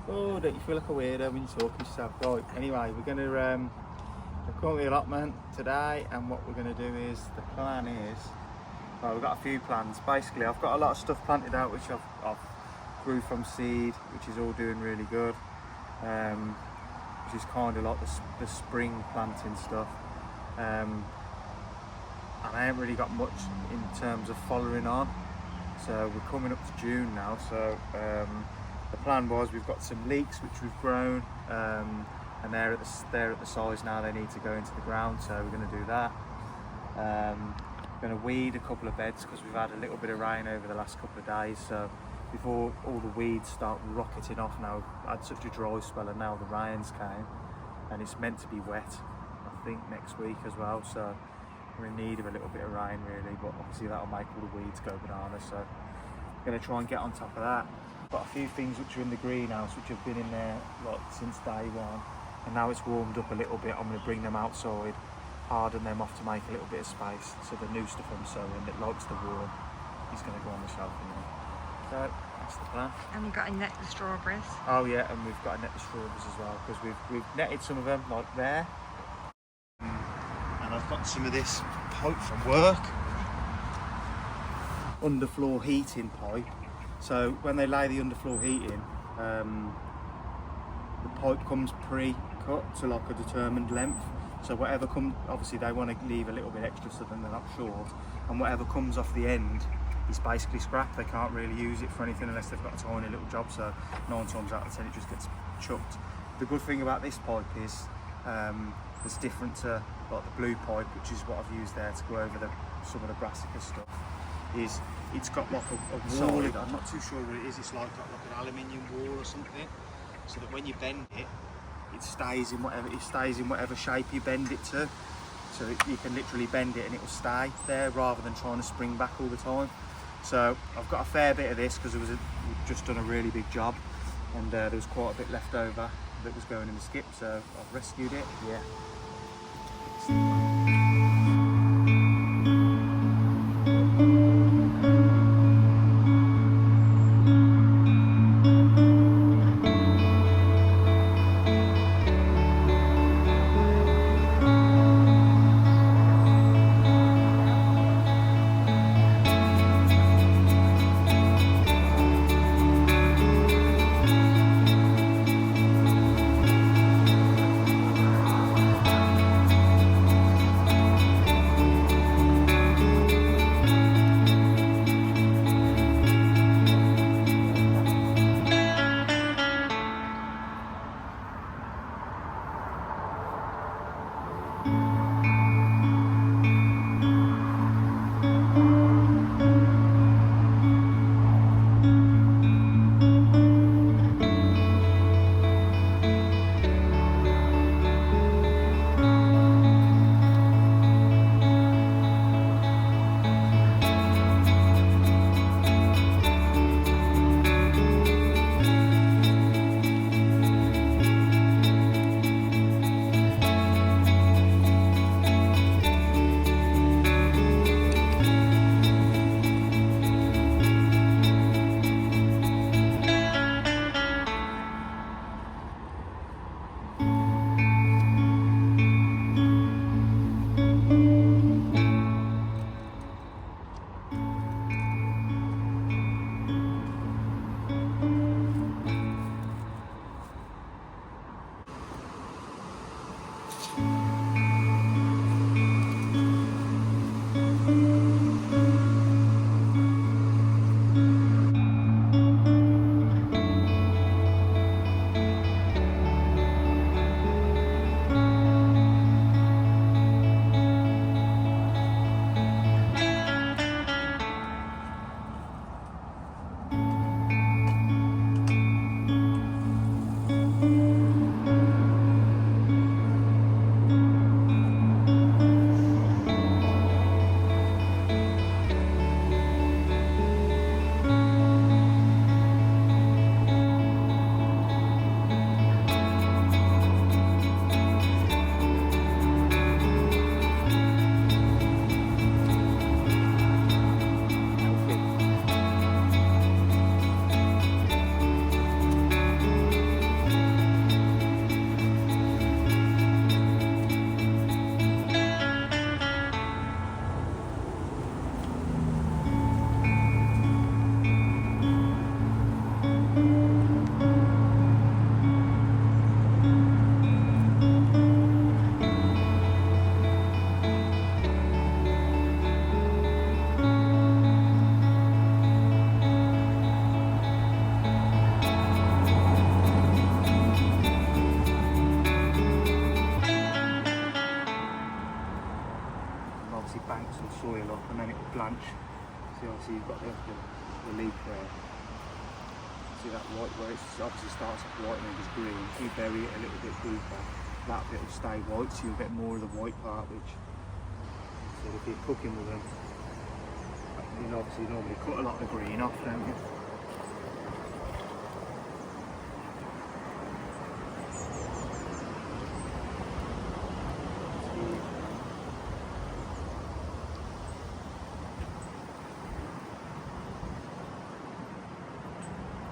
Oh, don't you feel like a weirdo when you talk to yourself? Right, anyway, we're currently allotment today, and what we're going to do is, the plan is, well, we've got a few plans. Basically, I've got a lot of stuff planted out which I've grew from seed, which is all doing really good, which is kind of like the spring planting stuff. And I haven't really got much in terms of following on, so we're coming up to June now. So the plan was, we've got some leeks which we've grown, and they're at the size now they need to go into the ground, so we're going to do that. We're going to weed a couple of beds because we've had a little bit of rain over the last couple of days, so before all the weeds start rocketing off. Now we've had such a dry spell, and now the rains came, and it's meant to be wet, I think, next week as well, so we're in need of a little bit of rain really, but obviously that'll make all the weeds go bananas, so I'm going to try and get on top of that. Got a few things which are in the greenhouse which have been in there like since day one, and now it's warmed up a little bit. I'm going to bring them outside, harden them off to make a little bit of space, so the new stuff I'm sowing that likes the warm is going to go on the shelf in there. So that's the plan. And we've got to net the strawberries. Oh yeah, and we've got to net the strawberries as well, because we've netted some of them like there. And I've got some of this pipe from work, underfloor heating pipe. So when they lay the underfloor heating, the pipe comes pre-cut to like a determined length. So whatever comes, obviously they want to leave a little bit extra so then they're not short, and whatever comes off the end is basically scrap. They can't really use it for anything unless they've got a tiny little job, so 9 times out of 10 it just gets chucked. The good thing about this pipe is it's different to like the blue pipe, which is what I've used there to go over some of the brassica stuff, is it's got like a wall. I'm not too sure what it is. It's like got like an aluminium wall or something, so that when you bend it, it stays in whatever shape you bend it to. So that you can literally bend it and it will stay there rather than trying to spring back all the time. So I've got a fair bit of this because we've just done a really big job, and there was quite a bit left over that was going in the skip, so I've rescued it. Yeah. bank some soil up, and then it will blanch. See, obviously you've got the leaf there. See that white where it obviously starts off white and then goes green. If you bury it a little bit deeper, that bit will stay white, so you'll get more of the white part, which, so if you're cooking with them, you obviously normally cut a lot of the green off, don't you?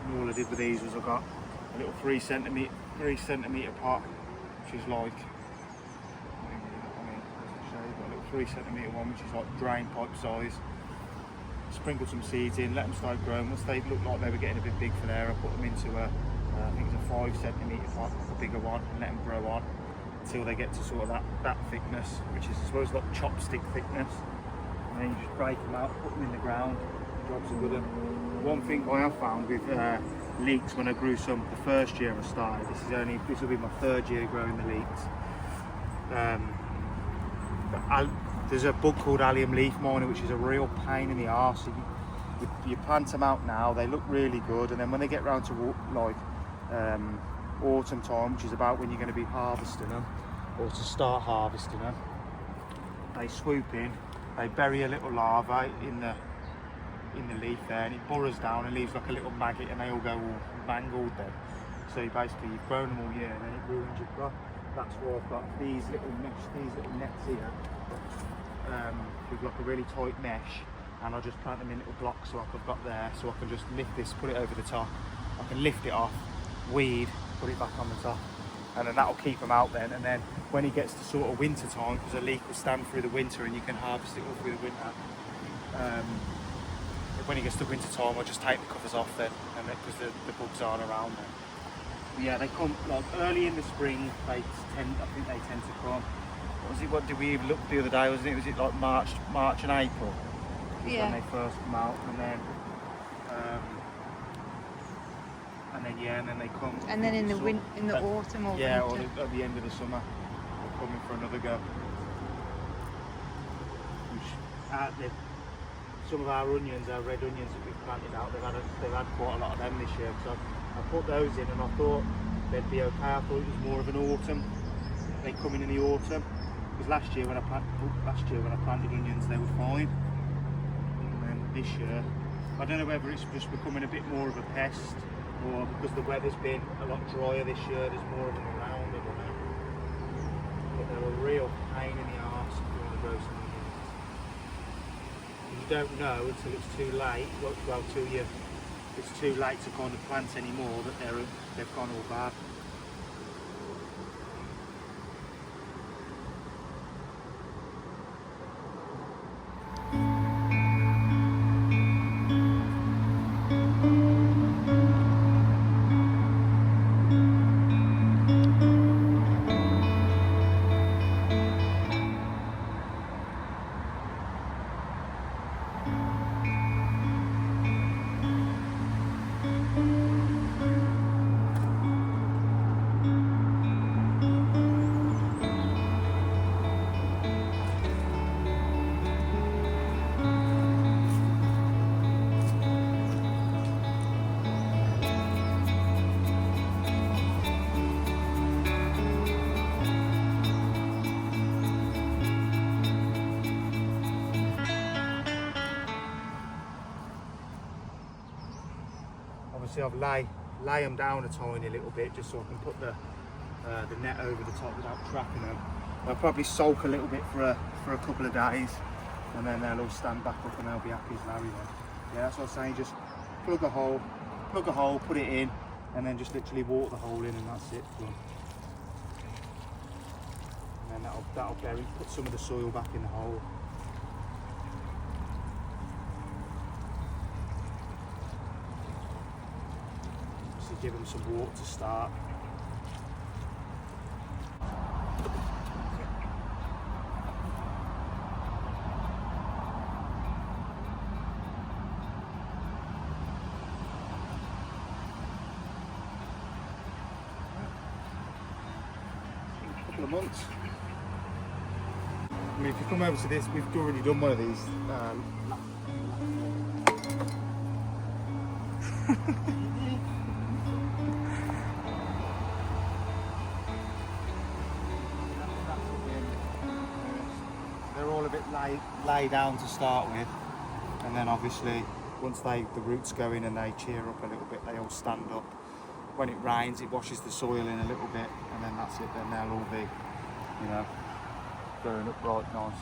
And all I did with these was I got a little 3 centimetre pot, which is like, a little 3 centimetre one, which is like drain pipe size. Sprinkled some seeds in, let them start growing. Once they looked like they were getting a bit big for there, I put them into I think it's a 5 centimetre pot, a bigger one, and let them grow on until they get to sort of that thickness, which is I suppose like chopstick thickness. And then you just break them out, put them in the ground. Jobs are good. One thing I have found with leeks when I grew some the first year I started, this will be my 3rd year growing the leeks. There's a bug called allium leaf miner, which is a real pain in the arse. So you plant them out now, they look really good, and then when they get round to like autumn time, which is about when you're going to be harvesting them, or to start harvesting them, they swoop in, they bury a little larva in the leaf there, and it burrows down and leaves like a little maggot, and they all go all mangled then. So basically you've grown them all year and then it ruins your crop. That's why I've got these little nets here. We've got a really tight mesh, and I'll just plant them in little blocks like I've got there, so I can just lift this, put it over the top, I can lift it off, weed, put it back on the top, and then that'll keep them out then. And then when it gets to sort of winter time, because a leek will stand through the winter and you can harvest it all through the winter, when it gets to winter time I'll just take the covers off then, and because the bugs aren't around then. But yeah, they come like early in the spring, I think they tend to come. What did we look the other day, wasn't it? Was it like March and April? Yeah. When they first come out, and then they come. And then in the autumn or winter. Or at the end of the summer, they're coming for another go. Some of our onions, our red onions that we've planted out, they've had quite a lot of them this year. So I put those in, and I thought they'd be okay. I thought it was more of an autumn. They come in the autumn. Because last year when I planted onions, they were fine. And then this year, I don't know whether it's just becoming a bit more of a pest, or because the weather's been a lot drier this year, there's more of them around, I don't know. But they're a real pain in the arse if you want to grow some onions. You don't know until it's too late, it's too late to kind of plant anymore that they've gone all bad. Obviously I've lay them down a tiny little bit just so I can put the net over the top without trapping them. They'll probably sulk a little bit for a couple of days, and then they'll all stand back up and they'll be happy as Larry then. Yeah, that's what I was saying, just plug a hole, put it in, and then just literally water the hole in, and that's it. And then that'll bury, put some of the soil back in the hole. Give them some water to start. A couple of months. I mean, if you come over to this, we've already done one of these. They're all a bit lay down to start with, and then obviously once the roots go in and they cheer up a little bit, they all stand up. When it rains, it washes the soil in a little bit, and then that's it. Then they'll all be, you know, growing up right nice.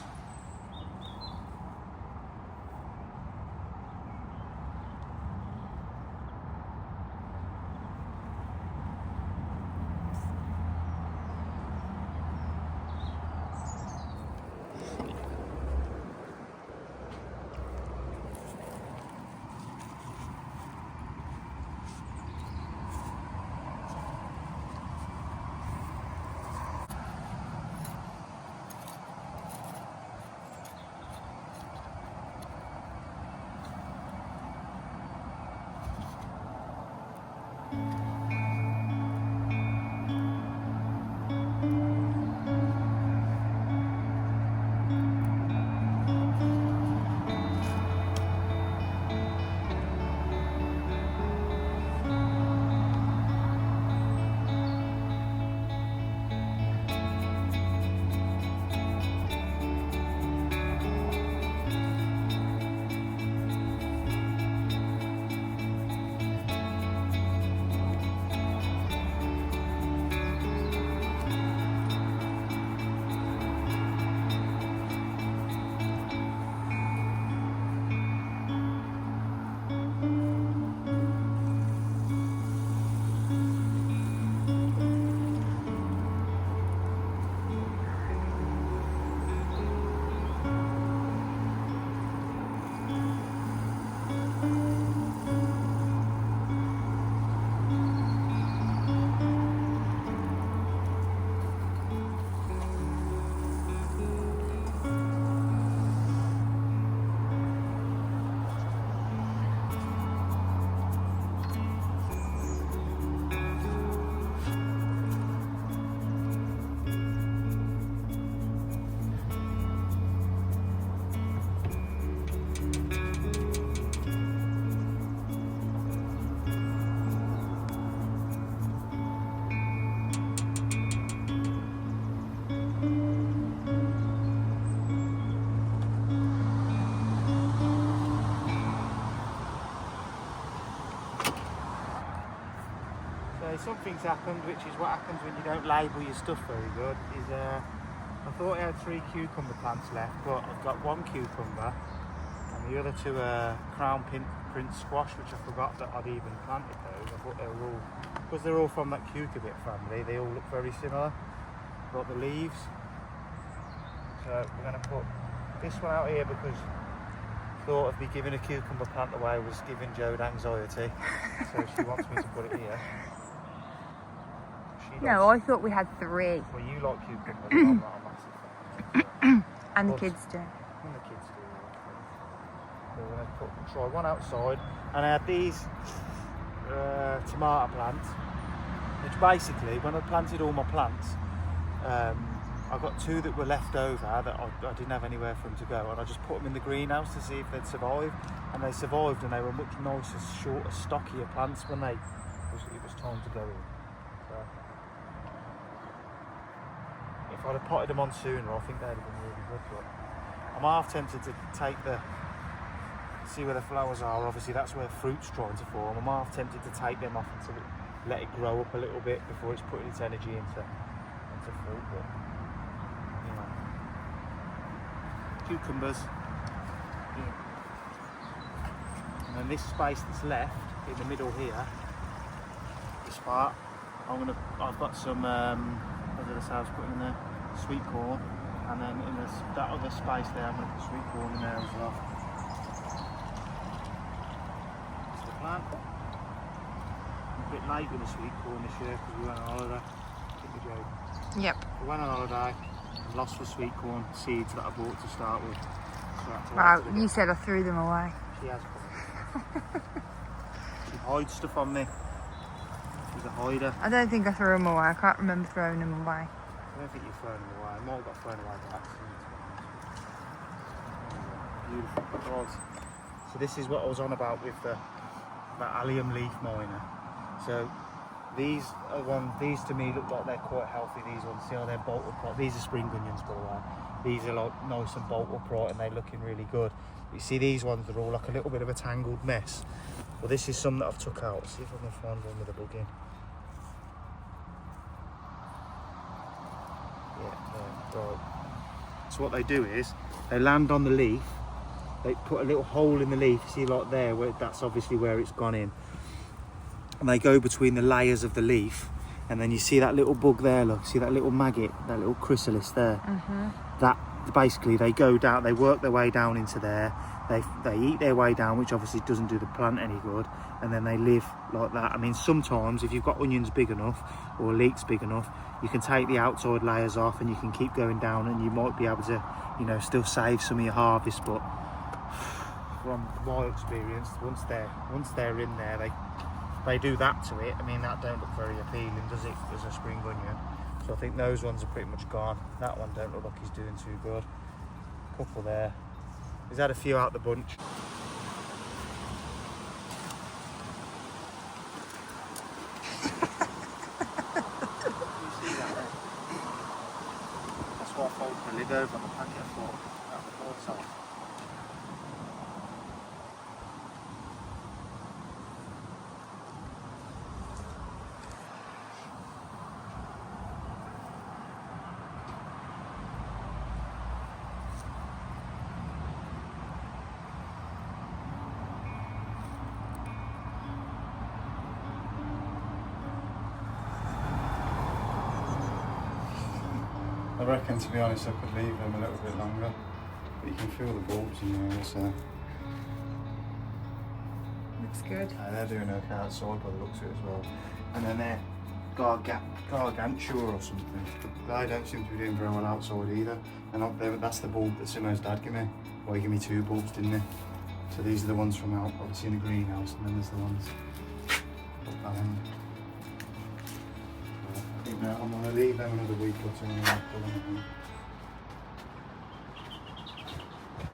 Something's happened, which is what happens when you don't label your stuff very good. I thought I had 3 cucumber plants left, but I've got 1 cucumber, and the other 2 are crown prince squash, which I forgot that I'd even planted those. I thought they were all, because they're all from that cucurbit family, they all look very similar. Got the leaves, so we're going to put this one out here because I thought of me giving a cucumber plant away was giving Jode anxiety, so she wants me to put it here. No, I thought we had 3. Well, you like cucumbers, I'm not a massive fan. And the kids do. And the kids do. So we're going to try one outside. And I had these tomato plants, which basically, when I planted all my plants, I got 2 that were left over that I didn't have anywhere for them to go, and I just put them in the greenhouse to see if they'd survive. And they survived, and they were much nicer, shorter, stockier plants when it was time to go in. So, if I'd have potted them on sooner, I think they'd have been really good. But I'm half tempted to see where the flowers are. Obviously, that's where fruit's trying to form. I'm half tempted to take them off and to let it grow up a little bit before it's putting its energy into fruit. But you know, cucumbers. Yeah. And then this space that's left in the middle here, this part, I've got some. What did I say I was putting in there? Sweet corn, and then in that other space there, I'm going to put sweet corn in there as well. That's the plan. I'm a bit late with the sweet corn this year because we went on holiday. Yep. We went on holiday and lost the sweet corn seeds that I bought to start with. So wow, you said I threw them away. She has. She hides stuff on me. She's a hider. I don't think I threw them away. I can't remember throwing them away. I don't think you've thrown them away. I might have got thrown away by accident. beautiful. Right. So this is what I was on about with the allium leaf miner. So these to me look like they're quite healthy. These ones, see how they're bolt upright. These are spring onions, by the way. These are like nice and bolt upright, and they're looking really good. But you see these ones, they're all like a little bit of a tangled mess. Well, this is some that I've took out. See if I can find one with a bug in. Yeah, right. So what they do is they land on the leaf. They put a little hole in the leaf. See, like there, where that's obviously where it's gone in. And they go between the layers of the leaf, and then you see that little bug there. Look, see that little maggot, that little chrysalis there. That basically they go down, they work their way down into there. They eat their way down, which obviously doesn't do the plant any good, and then they live like that. I mean, sometimes if you've got onions big enough or leeks big enough, you can take the outside layers off and you can keep going down, and you might be able to, you know, still save some of your harvest. But from my experience, once they're in there, they do that to it. I mean, that don't look very appealing, does it, as a spring onion? So I think those ones are pretty much gone. That one don't look like he's doing too good. Couple there. He's had a few out the bunch. You see that there? That's why I folded the lid over on the packet. I thought that would fall off. I reckon, to be honest, I could leave them a little bit longer, but you can feel the bulbs in there, so. Looks good. They're doing okay outside by the looks of it as well. And then they're gargantua or something. They don't seem to be doing very well outside either. That's the bulb that Simo's dad gave me. Well, he gave me 2 bulbs, didn't he? So these are the ones from out, obviously in the greenhouse, and then there's the ones up that end. I think I'm going to leave them another week or two and I'll pull them.